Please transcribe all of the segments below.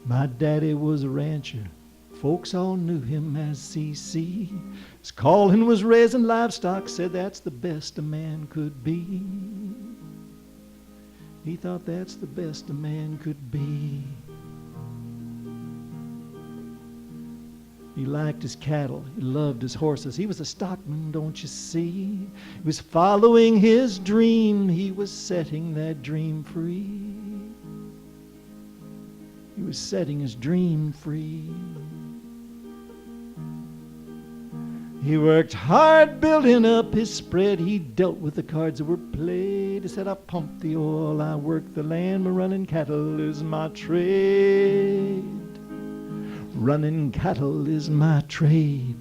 My daddy was a rancher. Folks all knew him as CC. His calling was raising livestock, said that's the best a man could be. He thought that's the best a man could be. He liked his cattle, he loved his horses. He was a stockman, don't you see? He was following his dream, he was setting that dream free. He was setting his dream free. He worked hard building up his spread. He dealt with the cards that were played. He said, I pump the oil, I work the land, but running cattle is my trade. Running cattle is my trade.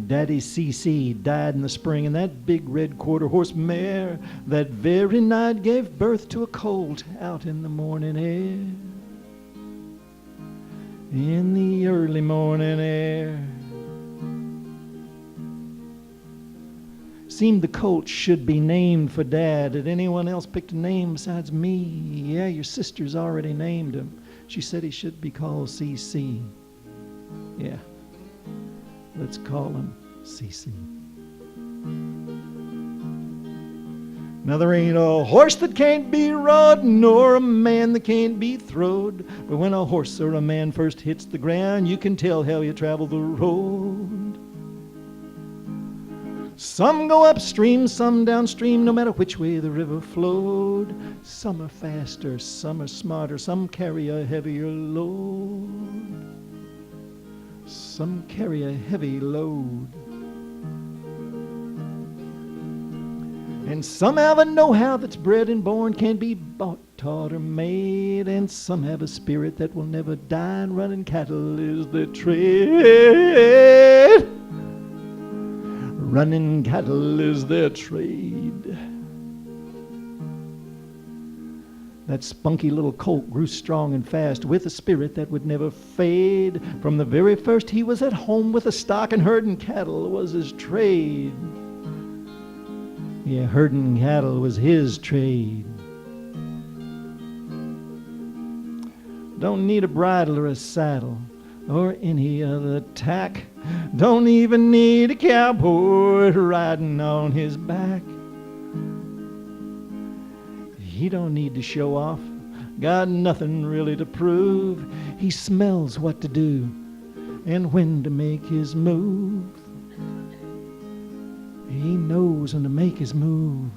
Daddy CC died in the spring, and that big red quarter-horse mare that very night gave birth to a colt out in the morning air. In the early morning air. Seemed the colt should be named for Dad. Did anyone else pick a name besides me? Yeah, your sister's already named him. She said he should be called CC. Yeah. Let's call him CC. Now there ain't a horse that can't be rode, nor a man that can't be throwed. But when a horse or a man first hits the ground, you can tell how you travel the road. Some go upstream, some downstream, no matter which way the river flowed. Some are faster, some are smarter, some carry a heavier load. Some carry a heavy load. And some have a know-how that's bred and born, can't be bought, taught, or made. And some have a spirit that will never die, and running cattle is their trade. Running cattle is their trade. That spunky little colt grew strong and fast with a spirit that would never fade. From the very first he was at home with a stock, and herding cattle was his trade. Yeah, herding cattle was his trade. Don't need a bridle or a saddle or any other tack. Don't even need a cowboy riding on his back. He don't need to show off, got nothing really to prove. He smells what to do and when to make his move. He knows when to make his move.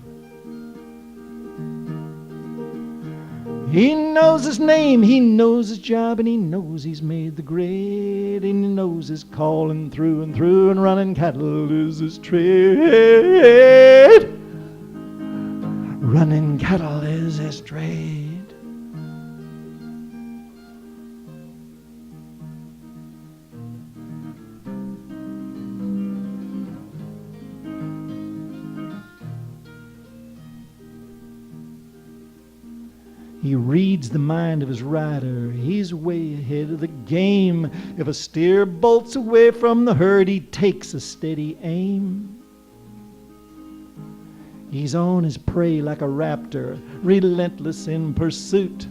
He knows his name, he knows his job, and he knows he's made the grade. And he knows his calling through and through, and running cattle is his trade. Running cattle is his trade. He reads the mind of his rider. He's way ahead of the game. If a steer bolts away from the herd, he takes a steady aim. He's on his prey like a raptor, relentless in pursuit,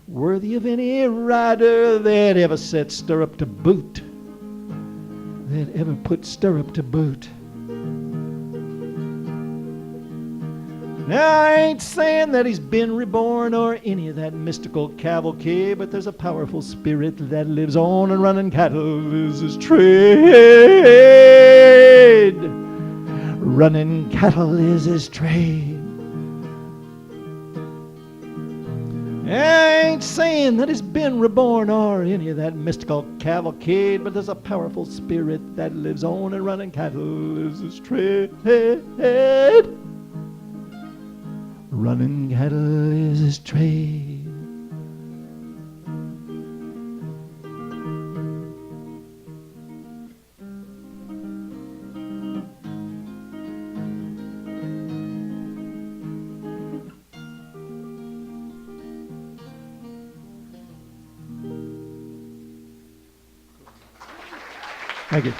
worthy of any rider that ever set stirrup to boot, that ever put stirrup to boot. Now, I ain't saying that he's been reborn or any of that mystical cavalcade, but there's a powerful spirit that lives on, and running cattle is his trade. Running cattle is his trade. I ain't saying that he's been reborn or any of that mystical cavalcade, but there's a powerful spirit that lives on, and running cattle is his trade. Running cattle is his trade. Thank you.